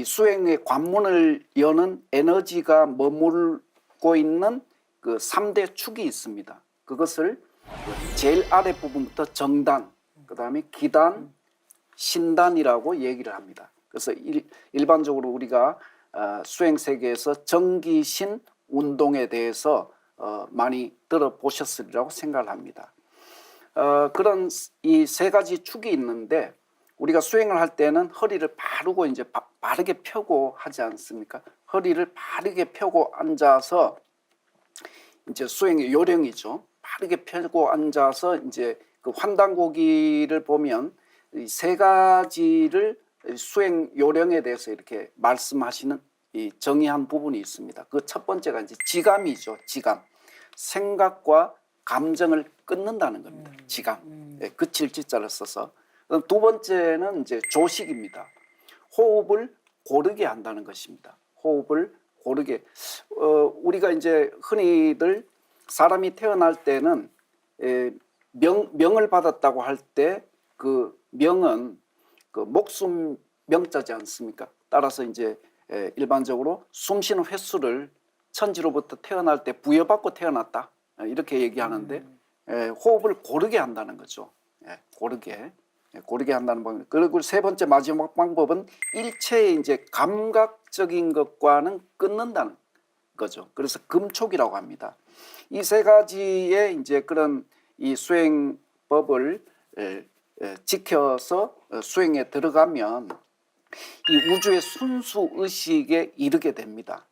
수행의 관문을 여는 에너지가 머물고 있는 그 3대 축이 있습니다. 그것을 제일 아래 부분부터 정단, 그 다음에 기단, 신단이라고 얘기를 합니다. 그래서 일반적으로 우리가 수행 세계에서 정기신 운동에 대해서 많이 들어보셨으리라고 생각을 합니다. 그런 이 세 가지 축이 있는데 우리가 수행을 할 때는 허리를 바르고 이제 바르게 펴고 하지 않습니까? 허리를 바르게 펴고 앉아서 이제 수행의 요령이죠. 바르게 펴고 앉아서 이제 그 환단고기를 보면 이 세 가지를 수행 요령에 대해서 이렇게 말씀하시는 이 정의한 부분이 있습니다. 그 첫 번째가 이제 지감이죠. 지감. 생각과 감정을 끊는다는 겁니다. 지감. 네, 그칠 지자를 써서. 두 번째는 이제 조식입니다. 호흡을 고르게 한다는 것입니다. 호흡을 고르게. 우리가 이제 흔히들 사람이 태어날 때는 명을 받았다고 할 때 그 명은 그 목숨 명자지 않습니까? 따라서 이제 일반적으로 숨쉬는 횟수를 천지로부터 태어날 때 부여받고 태어났다 이렇게 얘기하는데 호흡을 고르게 한다는 거죠. 고르게. 고르게 한다는 방법. 그리고 세 번째 마지막 방법은 일체의 이제 감각적인 것과는 끊는다는 거죠. 그래서 금촉이라고 합니다. 이 세 가지의 이제 그런 이 수행법을 지켜서 수행에 들어가면 이 우주의 순수 의식에 이르게 됩니다.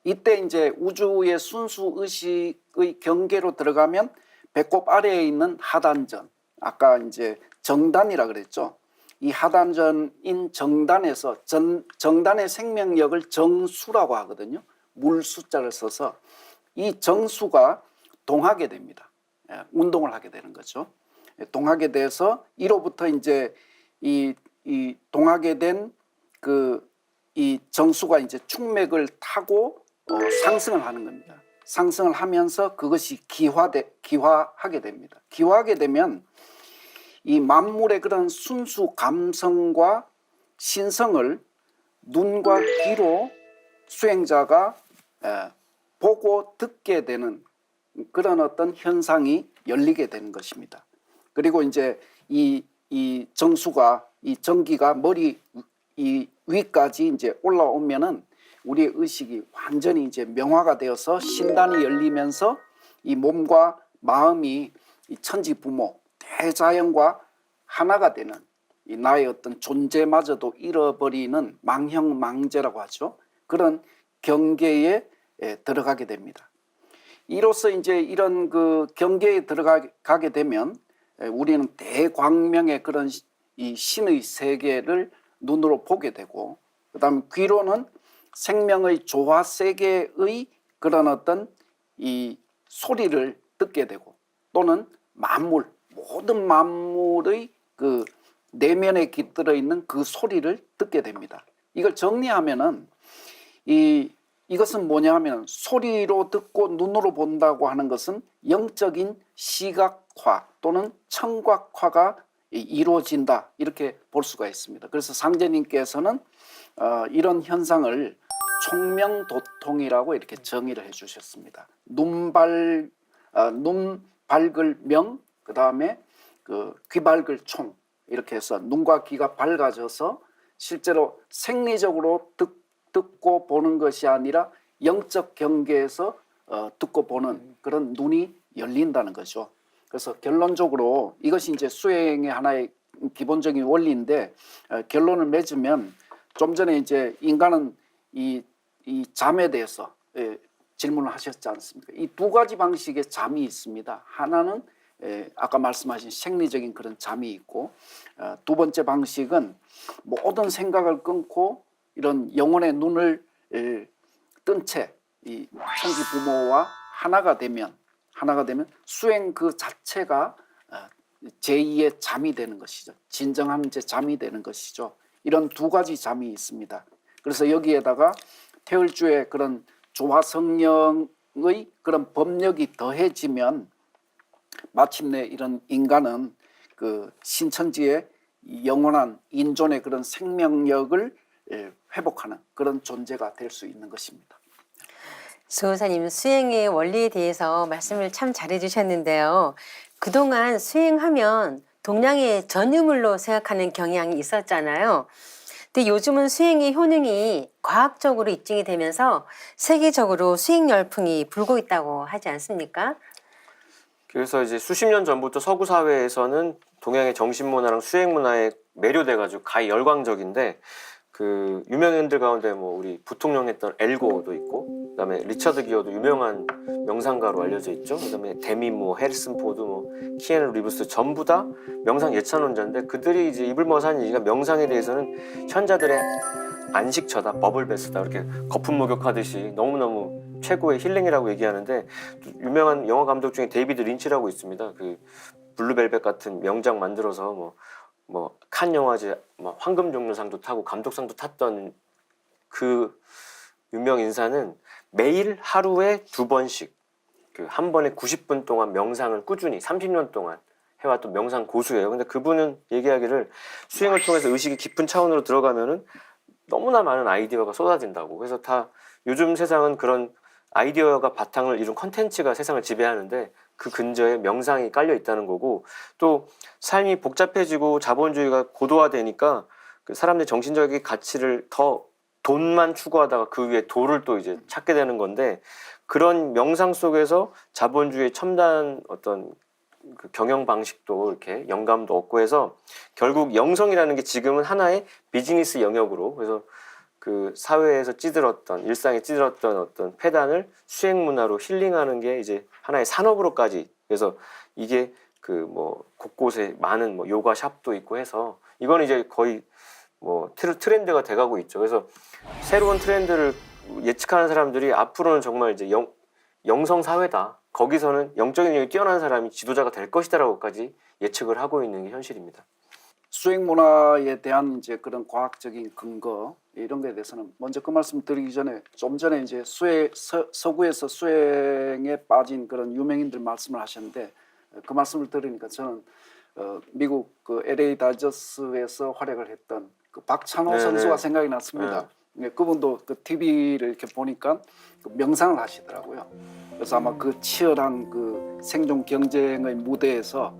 이때 이제 우주의 순수 의식의 경계로 들어가면 배꼽 아래에 있는 하단전, 아까 이제 정단이라 그랬죠. 이 하단전인 정단에서 정단의 생명력을 정수라고 하거든요. 물 숫자를 써서 이 정수가 동하게 됩니다. 운동을 하게 되는 거죠. 동하게 돼서 이로부터 이제 이 동하게 된 이 정수가 이제 축맥을 타고 상승을 하는 겁니다. 상승을 하면서 그것이 기화하게 됩니다. 기화하게 되면 이 만물의 그런 순수 감성과 신성을 눈과 귀로 수행자가 보고 듣게 되는 그런 어떤 현상이 열리게 되는 것입니다. 그리고 이제 이 정수가 이 전기가 머리 이 위까지 이제 올라오면은 우리의 의식이 완전히 이제 명화가 되어서 신단이 열리면서 이 몸과 마음이 이 천지부모 대자연과 하나가 되는 이 나의 어떤 존재마저도 잃어버리는 망형망제라고 하죠. 그런 경계에 들어가게 됩니다. 이로써 이제 이런 그 경계에 들어가게 되면 우리는 대광명의 그런 이 신의 세계를 눈으로 보게 되고, 그다음 귀로는 생명의 조화 세계의 그런 어떤 이 소리를 듣게 되고, 또는 만물 모든 만물의 그 내면에 깃들어 있는 그 소리를 듣게 됩니다. 이걸 정리하면은 이것은 뭐냐 하면 소리로 듣고 눈으로 본다고 하는 것은 영적인 시각화 또는 청각화가 이루어진다, 이렇게 볼 수가 있습니다. 그래서 상제님께서는 이런 현상을 총명도통이라고 이렇게 정의를 해주셨습니다. 눈 밝을 명, 그 다음에 귀 밝을 총, 이렇게 해서 눈과 귀가 밝아져서 실제로 생리적으로 듣고 보는 것이 아니라 영적 경계에서 듣고 보는 그런 눈이 열린다는 거죠. 그래서 결론적으로 이것이 이제 수행의 하나의 기본적인 원리인데, 결론을 맺으면 좀 전에 이제 인간은 이 잠에 대해서 질문을 하셨지 않습니까? 이 두 가지 방식의 잠이 있습니다. 하나는 아까 말씀하신 생리적인 그런 잠이 있고, 두 번째 방식은 모든 생각을 끊고 이런 영혼의 눈을 뜬 채 이 천지 부모와 하나가 되면 수행 그 자체가 제2의 잠이 되는 것이죠. 진정한 이제 잠이 되는 것이죠. 이런 두 가지 잠이 있습니다. 그래서 여기에다가 태을주의 그런 조화성령의 그런 법력이 더해지면 마침내 이런 인간은 그 신천지의 영원한 인존의 그런 생명력을 회복하는 그런 존재가 될 수 있는 것입니다. 수호사님, 수행의 원리에 대해서 말씀을 참 잘해주셨는데요. 그동안 수행하면 동양의 전유물로 생각하는 경향이 있었잖아요. 근데 요즘은 수행의 효능이 과학적으로 입증이 되면서 세계적으로 수행 열풍이 불고 있다고 하지 않습니까? 그래서 이제 수십 년 전부터 서구 사회에서는 동양의 정신문화랑 수행문화에 매료돼가지고 가히 열광적인데, 그 유명인들 가운데 뭐 우리 부통령 했던 엘고도 있고, 그다음에 리처드 기어도 유명한 명상가로 알려져 있죠. 그다음에 데미 뭐 해리슨 포드 뭐 키아누 리브스 전부 다 명상 예찬론자인데, 그들이 이제 입을 모아서 하는 얘기가 명상에 대해서는 현자들의 안식처다, 버블베스다, 이렇게 거품 목욕하듯이 너무너무 최고의 힐링이라고 얘기하는데, 유명한 영화 감독 중에 데이비드 린치라고 있습니다. 그 블루벨벳 같은 명작 만들어서 뭐 칸 영화제 뭐 황금 종려상도 타고 감독상도 탔던 그 유명 인사는 매일 하루에 2번씩 그 한 번에 90분 동안 명상을 꾸준히 30년 동안 해왔던 명상 고수예요. 근데 그분은 얘기하기를 수행을 통해서 의식이 깊은 차원으로 들어가면은 너무나 많은 아이디어가 쏟아진다고. 그래서 다 요즘 세상은 그런 아이디어가 바탕을 이룬 컨텐츠가 세상을 지배하는데, 그 근저에 명상이 깔려 있다는 거고, 또 삶이 복잡해지고 자본주의가 고도화되니까 그 사람들의 정신적인 가치를 더 돈만 추구하다가 그 위에 도를 또 이제 찾게 되는 건데, 그런 명상 속에서 자본주의의 첨단 어떤 그 경영 방식도 이렇게 영감도 얻고 해서 결국 영성이라는 게 지금은 하나의 비즈니스 영역으로, 그래서 그 사회에서 찌들었던, 일상에 찌들었던 어떤 폐단을 수행 문화로 힐링하는 게 이제 하나의 산업으로까지, 그래서 이게 그 뭐 곳곳에 많은 뭐 요가 샵도 있고 해서 이거는 이제 거의 뭐 트렌드가 돼가고 있죠. 그래서 새로운 트렌드를 예측하는 사람들이 앞으로는 정말 이제 영성 사회다, 거기서는 영적인 능력이 뛰어난 사람이 지도자가 될 것이다라고까지 예측을 하고 있는 게 현실입니다. 수행 문화에 대한 이제 그런 과학적인 근거 이런 거에 대해서는 먼저 그 말씀 드리기 전에 좀 전에 이제 서구에서 수행에 빠진 그런 유명인들 말씀을 하셨는데, 그 말씀을 들으니까 저는 미국 그 LA 다저스에서 활약을 했던 그 박찬호 네네. 선수가 생각이 났습니다. 그분도 그 TV를 이렇게 보니까 그 명상을 하시더라고요. 그래서 아마 그 치열한 그 생존 경쟁의 무대에서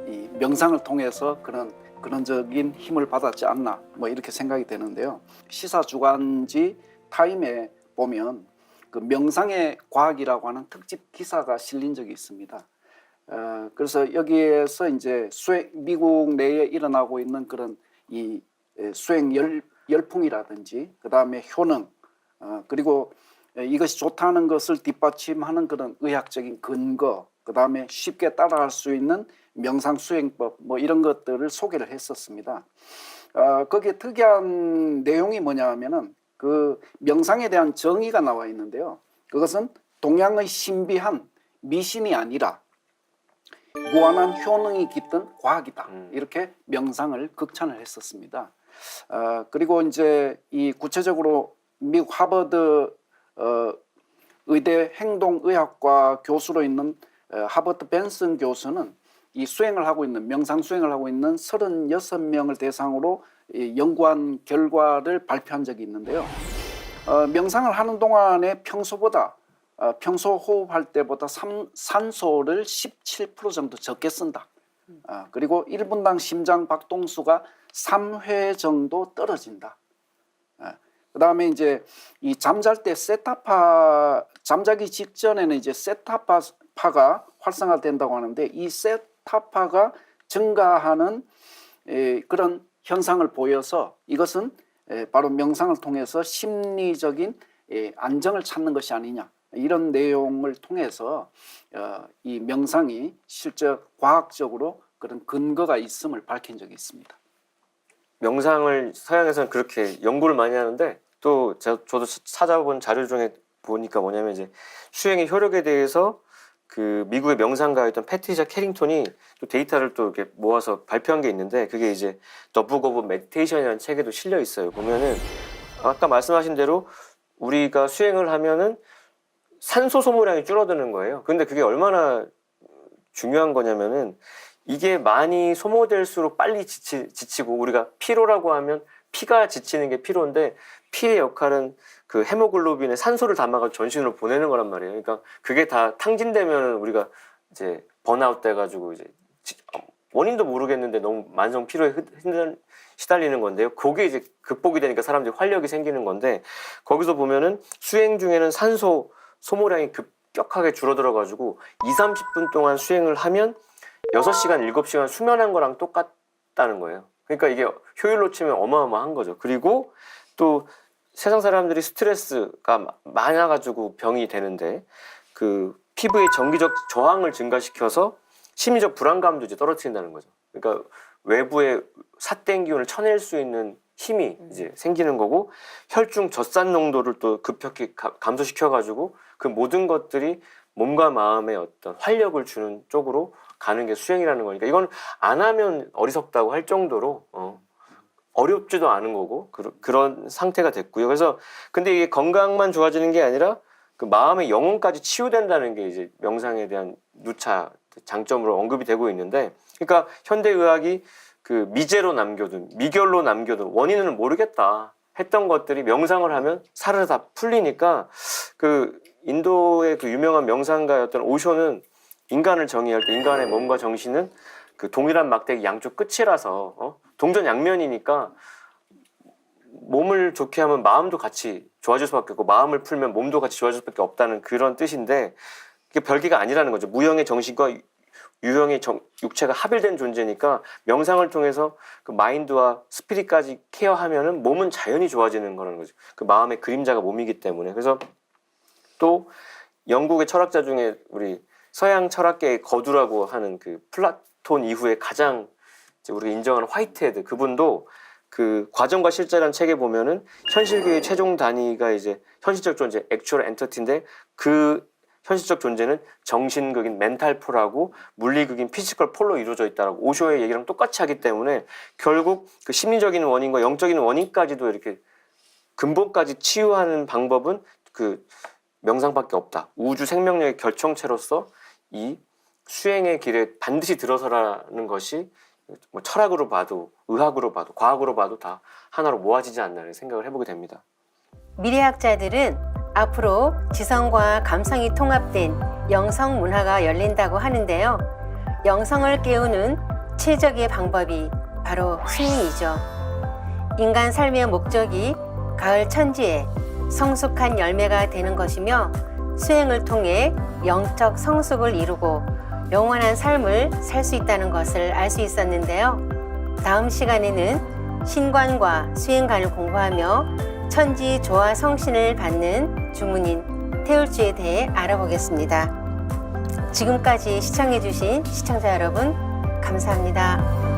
이 명상을 통해서 그런 근원적인 힘을 받았지 않나, 뭐 이렇게 생각이 되는데요. 시사 주간지 타임에 보면 그 명상의 과학이라고 하는 특집 기사가 실린 적이 있습니다. 그래서 여기에서 이제 미국 내에 일어나고 있는 그런 이 수행 열풍이라든지 그 다음에 효능, 그리고 이것이 좋다는 것을 뒷받침하는 그런 의학적인 근거, 그 다음에 쉽게 따라할 수 있는 명상 수행법, 뭐 이런 것들을 소개를 했었습니다. 거기에 특이한 내용이 뭐냐 하면은 그 명상에 대한 정의가 나와 있는데요. 그것은 동양의 신비한 미신이 아니라 무한한 효능이 깃든 과학이다, 이렇게 명상을 극찬을 했었습니다. 그리고 이제 이 구체적으로 미국 하버드 의대 행동의학과 교수로 있는 하버트 벤슨 교수는 이 수행을 하고 있는, 명상 수행을 하고 있는 36명을 대상으로 연구한 결과를 발표한 적이 있는데요. 명상을 하는 동안에 평소 호흡할 때보다 산소를 17% 정도 적게 쓴다. 그리고 1분당 심장 박동수가 3회 정도 떨어진다. 그 다음에 이제 이 잠잘 때 잠자기 직전에는 이제 세타파가 활성화된다고 하는데, 이 세타파가 증가하는 그런 현상을 보여서 이것은 바로 명상을 통해서 심리적인 안정을 찾는 것이 아니냐, 이런 내용을 통해서 이 명상이 실제 과학적으로 그런 근거가 있음을 밝힌 적이 있습니다. 명상을 서양에서는 그렇게 연구를 많이 하는데, 또 저도 찾아본 자료 중에 보니까 뭐냐면 이제 수행의 효력에 대해서 그 미국의 명상가였던 패트리샤 캐링턴이 또 데이터를 또 이렇게 모아서 발표한 게 있는데, 그게 이제 The Book of Meditation이라는 책에도 실려 있어요. 보면은 아까 말씀하신 대로 우리가 수행을 하면은 산소 소모량이 줄어드는 거예요. 근데 그게 얼마나 중요한 거냐면은 이게 많이 소모될수록 빨리 지치고, 우리가 피로라고 하면 피가 지치는 게 피로인데, 피의 역할은 그 헤모글로빈에 산소를 담아가지고 전신으로 보내는 거란 말이에요. 그러니까 그게 다 탕진되면 우리가 이제 번아웃 돼가지고 이제 원인도 모르겠는데 너무 만성 피로에 시달리는 건데요. 그게 이제 극복이 되니까 사람들이 활력이 생기는 건데, 거기서 보면은 수행 중에는 산소 소모량이 급격하게 줄어들어가지고 20-30분 동안 수행을 하면 6시간, 7시간 수면한 거랑 똑같다는 거예요. 그러니까 이게 효율로 치면 어마어마한 거죠. 그리고 또 세상 사람들이 스트레스가 많아가지고 병이 되는데, 그 피부의 정기적 저항을 증가시켜서 심리적 불안감도 이제 떨어뜨린다는 거죠. 그러니까 외부의 삿된 기운을 쳐낼 수 있는 힘이 이제 생기는 거고, 혈중 젖산 농도를 또 급격히 감소시켜가지고 그 모든 것들이 몸과 마음에 어떤 활력을 주는 쪽으로 가는 게 수행이라는 거니까, 이건 안 하면 어리석다고 할 정도로 어렵지도 않은 거고 그런 상태가 됐고요. 그래서 근데 이게 건강만 좋아지는 게 아니라 그 마음의 영혼까지 치유된다는 게 이제 명상에 대한 누차 장점으로 언급이 되고 있는데, 그러니까 현대 의학이 그 미제로 남겨둔, 미결로 남겨둔, 원인은 모르겠다 했던 것들이 명상을 하면 사르르 다 풀리니까, 그 인도의 그 유명한 명상가였던 오쇼는 인간을 정의할 때 인간의 몸과 정신은 그 동일한 막대기 양쪽 끝이라서 동전양면이니까 몸을 좋게 하면 마음도 같이 좋아질 수밖에 없고 마음을 풀면 몸도 같이 좋아질 수밖에 없다는 그런 뜻인데 그게 별개가 아니라는 거죠. 무형의 정신과 유형의 육체가 합일된 존재니까 명상을 통해서 그 마인드와 스피릿까지 케어하면은 몸은 자연히 좋아지는 거라는 거죠. 그 마음의 그림자가 몸이기 때문에. 그래서 또 영국의 철학자 중에 우리 서양 철학계의 거두라고 하는 그 플라톤 이후에 가장 이제 우리가 인정하는 화이트헤드 그분도 그 과정과 실제라는 책에 보면은 현실계의 최종 단위가 이제 현실적 존재, 액츄얼 엔터티인데 그 현실적 존재는 정신극인 멘탈폴하고 물리극인 피지컬 폴로 이루어져 있다라고 오쇼의 얘기랑 똑같이 하기 때문에 결국 그 심리적인 원인과 영적인 원인까지도 이렇게 근본까지 치유하는 방법은 그 명상밖에 없다. 우주 생명력의 결정체로서 이 수행의 길에 반드시 들어서라는 것이 뭐 철학으로 봐도 의학으로 봐도 과학으로 봐도 다 하나로 모아지지 않나라는 생각을 해보게 됩니다. 미래학자들은 앞으로 지성과 감성이 통합된 영성 문화가 열린다고 하는데요. 영성을 깨우는 최적의 방법이 바로 수행이죠. 인간 삶의 목적이 가을 천지에 성숙한 열매가 되는 것이며 수행을 통해 영적 성숙을 이루고 영원한 삶을 살 수 있다는 것을 알 수 있었는데요. 다음 시간에는 신관과 수행관을 공부하며 천지 조화 성신을 받는 주문인 태울주에 대해 알아보겠습니다. 지금까지 시청해주신 시청자 여러분 감사합니다.